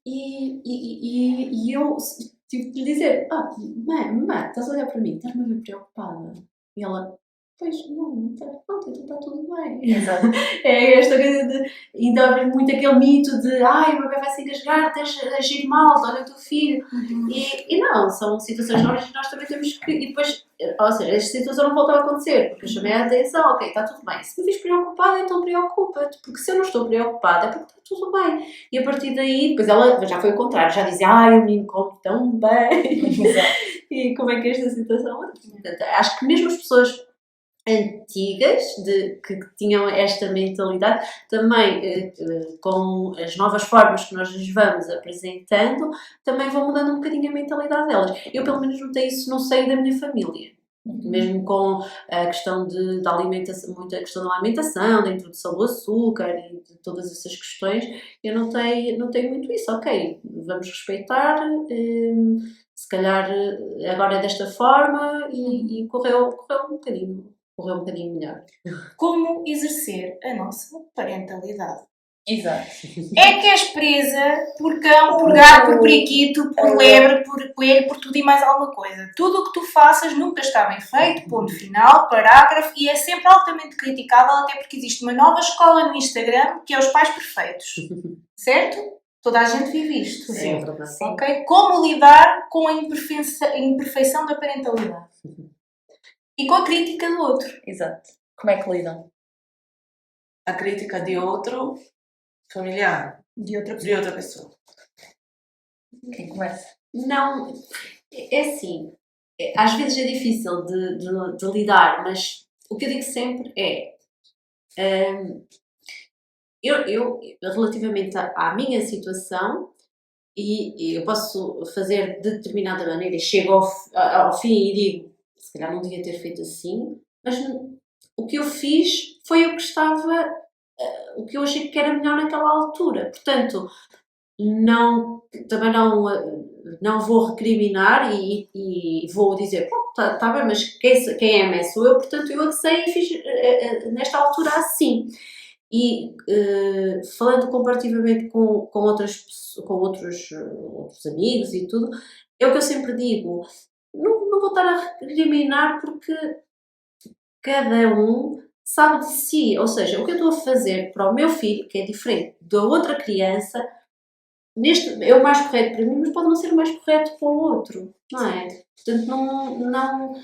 e eu tive de lhe dizer, mãe, estás a olhar para mim, estás-me a ver preocupada? E ela, pois, não está, pronto, então está tudo bem. Exato. É esta coisa de. Ainda há muito aquele mito de o bebê vai se engasgar, tens de agir mal, olha o teu filho. E não, são situações novas que nós também temos que. E depois, ou seja, esta situação não voltou a acontecer, porque eu chamei a atenção, ok, está tudo bem. Se me vis preocupada, então preocupa-te, porque se eu não estou preocupada é porque está tudo bem. E a partir daí, depois ela já foi o contrário, já dizia, o menino come tão bem. E como é que é esta situação? Portanto, acho que mesmo as pessoas antigas que tinham esta mentalidade também com as novas formas que nós lhes vamos apresentando também vão mudando um bocadinho a mentalidade delas. Eu pelo menos notei isso no seio da minha família, mesmo com a questão da alimentação, muita questão da alimentação, da introdução do açúcar e de todas essas questões. Eu notei muito isso. Ok, vamos respeitar, se calhar agora é desta forma e correu um bocadinho melhor. Como exercer a nossa parentalidade? Exato. É que és presa por cão, por gato, por periquito, por lebre, por coelho, por tudo e mais alguma coisa. Tudo o que tu faças nunca está bem feito, ponto final, parágrafo, e é sempre altamente criticável, até porque existe uma nova escola no Instagram que é os pais perfeitos. Certo? Toda a gente vive isto. Sim, é verdade. Ok? Como lidar com a imperfeição da parentalidade? E com a crítica do outro. Exato. Como é que lidam? A crítica de outro familiar, De outra pessoa. Quem começa? Não, é assim, às vezes é difícil de lidar, mas o que eu digo sempre é, eu relativamente à minha situação, e eu posso fazer de determinada maneira, e chego ao fim e digo, se calhar não devia ter feito assim, mas o que eu fiz foi o que estava, o que eu achei que era melhor naquela altura. Portanto, também não vou recriminar e vou dizer, tá bem, mas quem é mãe sou eu, portanto eu sei e fiz nesta altura assim. E falando comparativamente com outros amigos e tudo, é o que eu sempre digo, não vou estar a recriminar porque cada um sabe de si, ou seja, o que eu estou a fazer para o meu filho, que é diferente da outra criança, é o mais correto para mim, mas pode não ser o mais correto para o outro, não é? Portanto, não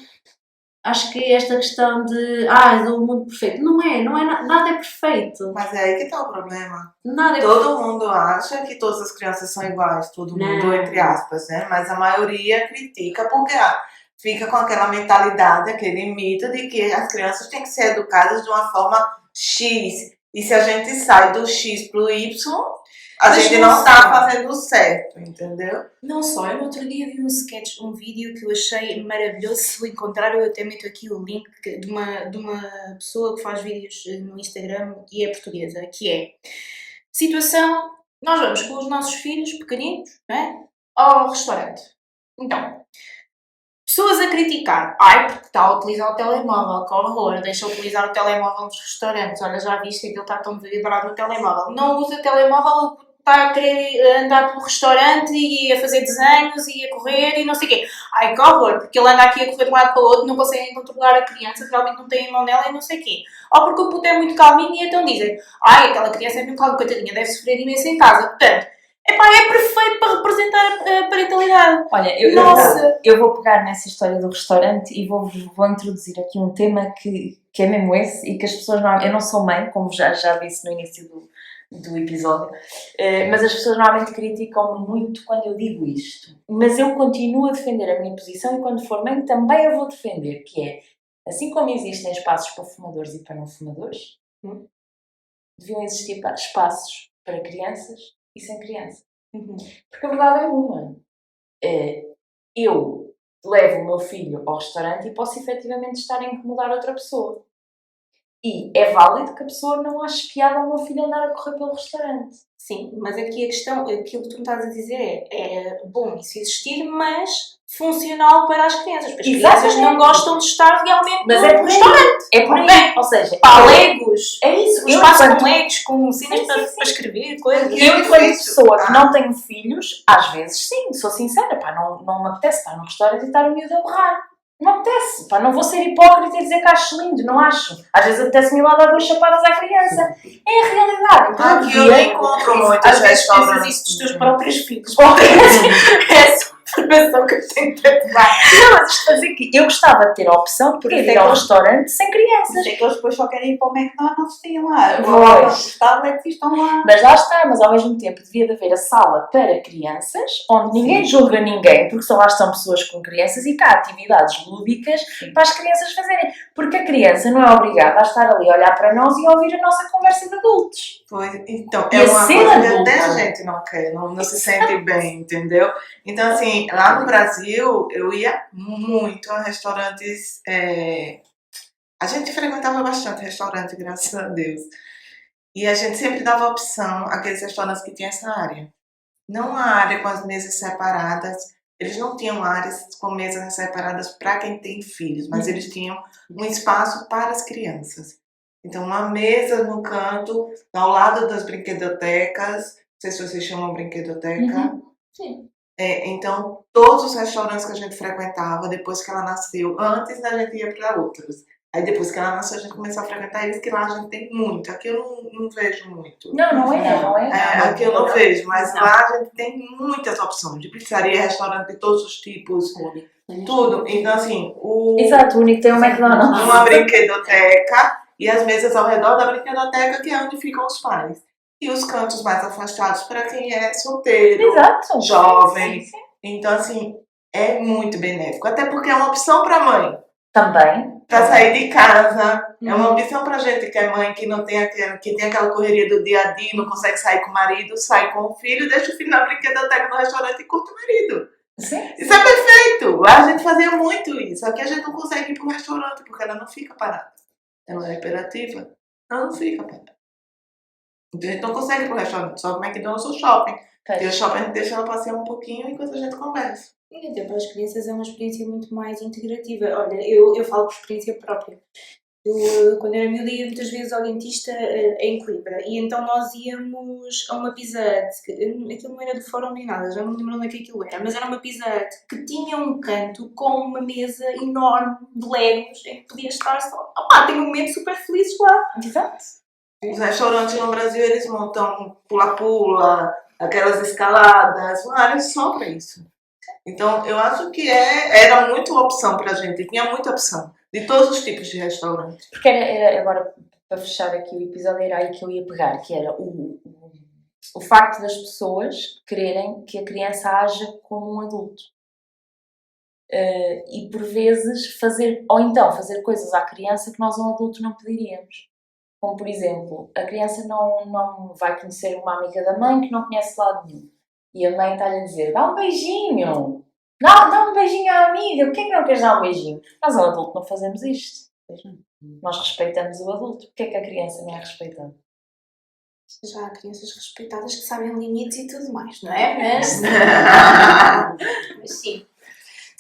acho que esta questão do mundo perfeito, não é nada é perfeito. Mas é aí que está o problema. Nada é Todo mundo acha que todas as crianças são iguais, todo mundo, entre aspas, né? Mas a maioria critica porque fica com aquela mentalidade, aquele mito de que as crianças têm que ser educadas de uma forma X. E se a gente sai do X pro Y, a gente não está fazendo certo, entendeu? Não só, eu no outro dia vi um vídeo que eu achei maravilhoso. Se o encontrar, eu até meto aqui o link de uma pessoa que faz vídeos no Instagram e é portuguesa, que é situação, nós vamos com os nossos filhos pequeninos, não é? Ao restaurante. Então, pessoas a criticar, porque está a utilizar o telemóvel, que horror, deixa utilizar o telemóvel nos restaurantes, olha, já viste que ele está tão vibrado no telemóvel. Não usa telemóvel, está a querer andar pelo restaurante e a fazer desenhos e a correr e não sei o quê. Que horror, porque ele anda aqui a correr de um lado para o outro, não conseguem controlar a criança, realmente não tem a mão nela e não sei o quê. Ou porque o puto é muito calminho e então dizem, aquela criança é muito calma, coitadinha, deve sofrer imenso em casa. Portanto, é perfeito para representar a parentalidade. Olha, eu vou pegar nessa história do restaurante e vou introduzir aqui um tema que é mesmo esse e que as pessoas não... Eu não sou mãe, como já disse no início do episódio, mas as pessoas normalmente criticam-me muito quando eu digo isto. Mas eu continuo a defender a minha posição e quando for mãe também eu vou defender, que é, assim como existem espaços para fumadores e para não fumadores, deviam existir espaços para crianças e sem criança. Porque a verdade é uma. Eu levo o meu filho ao restaurante e posso efetivamente estar a incomodar outra pessoa. E é válido que a pessoa não ache piada ao meu filho andar a correr pelo restaurante. Sim, mas aqui a questão, aquilo que tu me estás a dizer é bom isso existir, mas funcional para as crianças. Porque as crianças não gostam de estar realmente no restaurante. É por aí. Ou seja, legos. É isso. Um espaço com legos, com cenas para escrever, coisas. Eu, enquanto pessoa que não tenho filhos, às vezes sim, sou sincera, não me apetece estar num restaurante e estar o miúdo a berrar. Não apetece, não vou ser hipócrita e dizer que acho lindo, não acho. Às vezes apetece-me ir lá dar 2 chapadas à criança. É a realidade. Então, eu encontro muito. Às vezes pensas isso dos teus próprios filhos. Essa informação que eu tenho para te dar. Não, mas isto dizer que eu gostava de ter a opção de ir ao restaurante sem crianças. Sei que eles depois só querem ir para o McDonald's e lá. Os tablets estão lá. Mas lá está, mas ao mesmo tempo devia de haver a sala para crianças, onde ninguém julga ninguém, porque só lá estão pessoas com crianças e cá há atividades lúdicas para as crianças fazerem. Porque a criança não é obrigada a estar ali a olhar para nós e a ouvir a nossa conversa de adultos. Pois, então, E é uma ser coisa que adulta. até a gente não quer, não se sente bem, entendeu? Então, assim, lá no Brasil, eu ia muito a restaurantes. A gente frequentava bastante restaurante, graças a Deus. E a gente sempre dava opção àqueles restaurantes que tinham essa área. Não a área com as mesas separadas. Eles não tinham áreas com mesas separadas para quem tem filhos, mas eles tinham um espaço para as crianças. Então, uma mesa no canto, ao lado das brinquedotecas. Não sei se vocês chamam brinquedoteca. Sim. Então, todos os restaurantes que a gente frequentava, depois que ela nasceu, antes a gente ia para outros. Aí depois que ela nasceu, a gente começou a frequentar eles, que lá a gente tem muito. Aqui eu não vejo muito. Não é. Aqui eu não vejo, mas lá a gente tem muitas opções. De pizzaria, restaurante de todos os tipos. Tudo. Então, assim, Exato, o único tem um McDonald's. Uma brinquedoteca e as mesas ao redor da brinquedoteca, que é onde ficam os pais. E os cantos mais afastados para quem é solteiro, Exato. jovem. Sim. Então, assim, é muito benéfico. Até porque é uma opção para mãe. Também. Para sair de casa. É uma opção para gente que é mãe, que não tem que tem aquela correria do dia a dia, não consegue sair com o marido, sai com o filho, deixa o filho na brinquedoteca no restaurante e curte o marido. Sim. Isso é perfeito. Lá a gente fazia muito isso. Aqui a gente não consegue ir para o restaurante porque ela não fica parada. Ela é imperativa. Ela não fica parada. Então a gente não consegue ir para o restaurante, só para McDonald's ou shopping. E o shopping a gente deixa ela passear um pouquinho enquanto a gente conversa. E até para as crianças é uma experiência muito mais integrativa. Olha, eu falo por experiência própria. Eu, quando era miúda, ia muitas vezes ao dentista em Coimbra e então nós íamos a uma Pizza Hut, aquilo não era do Fórum nem nada, já não me lembro onde é que aquilo era, mas era uma Pizza Hut que tinha um canto com uma mesa enorme de Legos em que podia estar só. Tenho momentos super felizes lá. Exato. Os restaurantes no Brasil, eles montam pula-pula, aquelas escaladas, várias só para isso. Então, eu acho que era muita opção para a gente, tinha muita opção, de todos os tipos de restaurantes. Porque era agora, para fechar aqui o episódio, era aí que eu ia pegar, que era o facto das pessoas quererem que a criança haja como um adulto. E por vezes fazer coisas à criança que nós, um adulto, não pediríamos. Como, por exemplo, a criança não vai conhecer uma amiga da mãe que não conhece lado nenhum. E a mãe está-lhe a dizer, dá um beijinho. Dá um beijinho à amiga. Porquê que não queres dar um beijinho? Nós, um adulto, não fazemos isto. Nós respeitamos o adulto. Porquê que a criança não é respeitada? Já há crianças respeitadas que sabem limites e tudo mais, não é? Mas sim.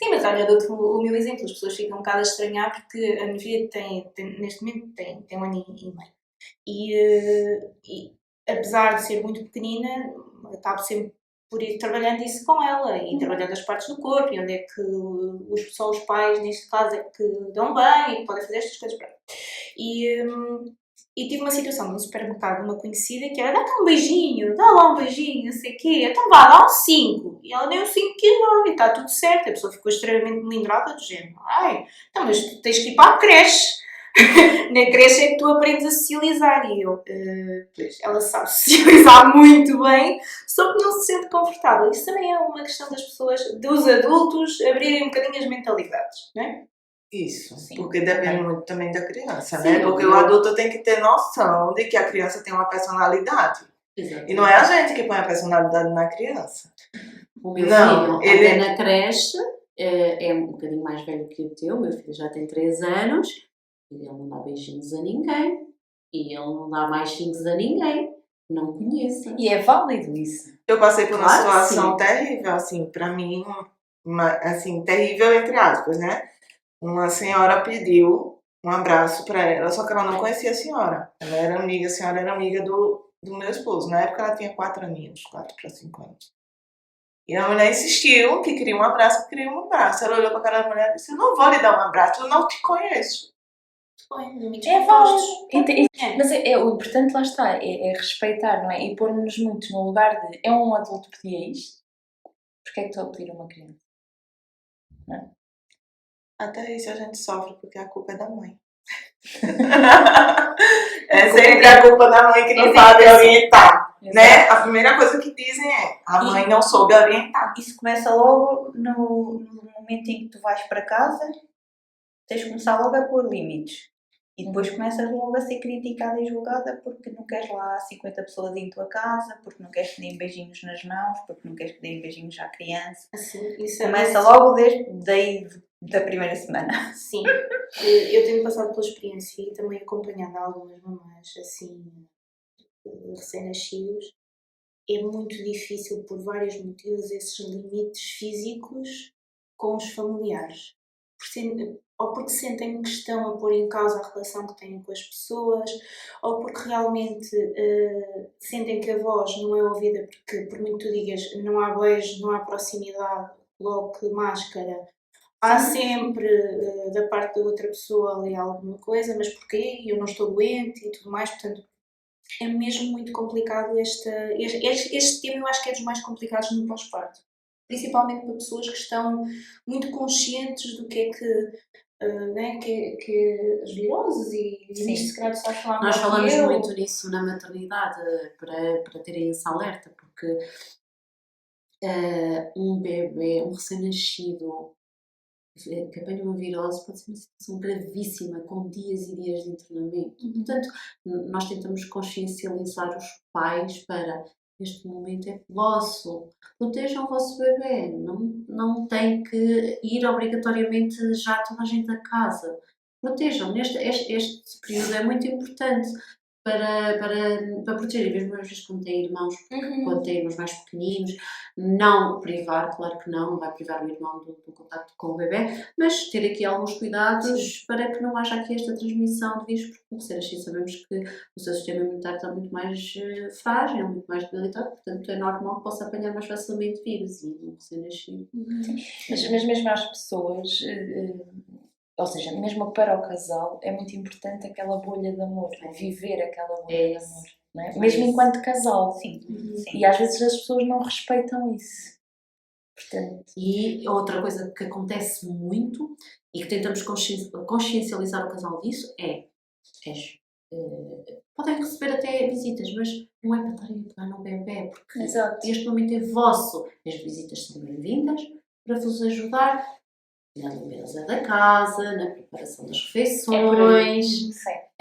Sim, mas olha, dou-te o meu exemplo. As pessoas ficam um bocado a estranhar porque a minha filha neste momento tem 1 ano e meio. E apesar de ser muito pequenina, acabo sempre por ir trabalhando isso com ela e trabalhando as partes do corpo e onde é que só os pais, neste caso, é que dão bem e que podem fazer estas coisas para ela. E tive uma situação no supermercado, uma conhecida, que era, dá-te um beijinho, dá lá um beijinho, não sei o quê, então vá, dá um 5. E ela nem um 5 quis não, e está tudo certo. A pessoa ficou extremamente melindrada, do género, então, mas tu tens que ir para a creche. Na creche é que tu aprendes a socializar. E eu, pois, ela sabe socializar muito bem, só que não se sente confortável. Isso também é uma questão das pessoas, dos adultos, abrirem um bocadinho as mentalidades, não é? Isso, Sim. porque depende muito também da criança, Sim, né? Porque o adulto tem que ter noção de que a criança tem uma personalidade. Exatamente. E não é a gente que põe a personalidade na criança. O meu Não, filho, ele- até na creche, é um bocadinho mais velho que o teu. Meu filho já tem 3 anos. E ele não dá beijinhos a ninguém. E ele não dá mais 5 a ninguém. Não conheça. E é válido isso. Eu passei por uma Claro que situação sim. terrível, assim, pra mim, assim, terrível entre aspas, né? Uma senhora pediu um abraço pra ela, só que ela não conhecia a senhora. Ela era amiga, a senhora era amiga do meu esposo. Na época ela tinha 4 aninhos, 4 para 5 anos. E a mulher insistiu que queria um abraço, Ela olhou pra cara da mulher e disse, eu não vou lhe dar um abraço, eu não te conheço. É válido. Mas o importante, lá está, é respeitar, não é? E pôr-nos muito no lugar de, é um adulto que pedia isto? Porquê é que estou a pedir a uma criança? Não é? Até isso a gente sofre porque a culpa é da mãe. É sempre a culpa da mãe que não sabe orientar, né? A primeira coisa que dizem é a mãe não soube orientar. Isso começa logo no momento em que tu vais para casa, tens de começar logo a pôr limites. E depois começas logo a ser criticada e julgada porque não queres lá 50 pessoas em tua casa, porque não queres que deem beijinhos nas mãos, porque não queres que deem beijinhos à criança. Assim, isso Começa logo desde da primeira semana. Sim, eu tenho passado pela experiência e também acompanhado algumas mamães assim, recém-nascidos. É muito difícil, por vários motivos, esses limites físicos com os familiares. Ou porque sentem que estão a pôr em causa a relação que têm com as pessoas, ou porque realmente sentem que a voz não é ouvida, porque por muito que tu digas não há beijo, não há proximidade, coloque máscara, há sempre da parte da outra pessoa ali alguma coisa, mas porquê? Eu não estou doente e tudo mais, portanto é mesmo muito complicado este tema. Eu acho que é dos mais complicados no pós-parto, principalmente para pessoas que estão muito conscientes do que é que as viroses e nisto se calhar tu sabes falar Nós melhor que falamos eu. muito nisso na maternidade para terem esse alerta, porque um bebê, um recém-nascido que apanha uma virose pode ser uma situação gravíssima, com dias e dias de internamento. Portanto, nós tentamos consciencializar os pais para este momento é vosso, protejam o vosso bebê, não tem que ir obrigatoriamente já toda a gente a casa. Protejam, este período é muito importante para proteger, e mesmo às vezes quando tem irmãos, quando tem irmãos mais pequeninos, não privar, claro que não vai privar o irmão do contacto com o bebê, mas ter aqui alguns cuidados para que não haja aqui esta transmissão de vírus, porque por ser assim sabemos que o seu sistema imunitário está muito mais frágil, muito mais debilitado, portanto é normal que possa apanhar mais facilmente vírus e não recém-nascido. Mas mesmo às pessoas, ou seja, mesmo para o casal, é muito importante aquela bolha de amor, viver aquela bolha de amor, não é? Mesmo enquanto casal. Sim. E às vezes as pessoas não respeitam isso. Portanto, e outra coisa que acontece muito e que tentamos consciencializar o casal disso é podem receber até visitas, mas não é para estarem a pegar no bebê, porque este momento é vosso. As visitas são bem-vindas para vos ajudar na limpeza da casa, na preparação das refeições.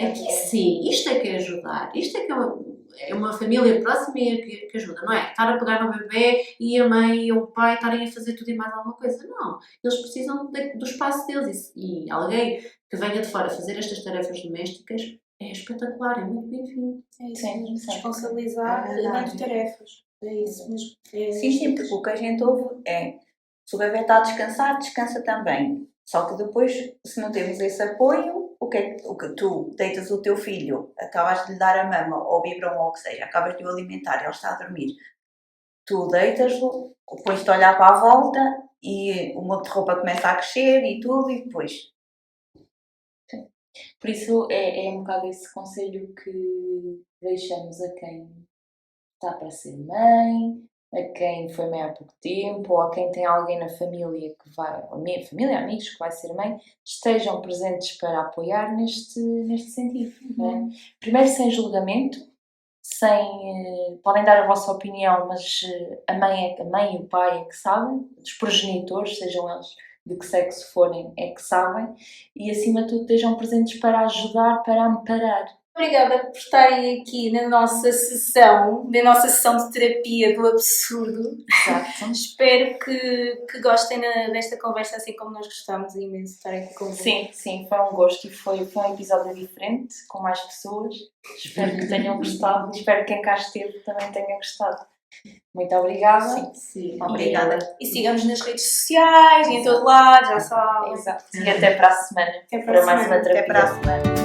Aqui sim, isto é que é ajudar. Isto é que é uma família próxima que ajuda, não é? Estar a pegar no bebê e a mãe e o pai estarem a fazer tudo e mais alguma coisa. Não. Eles precisam do espaço deles. E alguém que venha de fora fazer estas tarefas domésticas é espetacular, é muito bem-vindo. É isso mesmo. Responsabilizar dando tarefas. É isso mesmo. Sim, porque o que a gente ouve é: se o bebê está a descansar, descansa também. Só que depois, se não temos esse apoio, o que tu deitas o teu filho, acabas de lhe dar a mama, ou biberon, ou o que seja, acabas de o alimentar, ele está a dormir, tu deitas-lo, pões-te a olhar para a volta e o monte de roupa começa a crescer e tudo, e depois... Por isso é um bocado esse conselho que deixamos a quem está para ser mãe, a quem foi mãe há pouco tempo, ou a quem tem alguém na família que vai, família, amigos, que vai ser mãe, estejam presentes para apoiar neste sentido. Não é? Primeiro, sem julgamento, podem dar a vossa opinião, mas a mãe e o pai é que sabem, os progenitores, sejam eles de que sexo forem, é que sabem, e acima de tudo estejam presentes para ajudar, para amparar. Obrigada por estarem aqui na nossa sessão de terapia do absurdo. Exato. Espero que gostem desta conversa, assim como nós gostamos imenso de estar aqui com vocês. Sim, foi um gosto e foi um episódio diferente, com mais pessoas. Espero que tenham gostado e espero que quem cá esteve também tenha gostado. Muito obrigada. Sim. Obrigada. E sigam-nos nas redes sociais, em todo lado, já sabem. Exato. E até para a semana. Até para a mais semana. uma terapia. Até para a semana.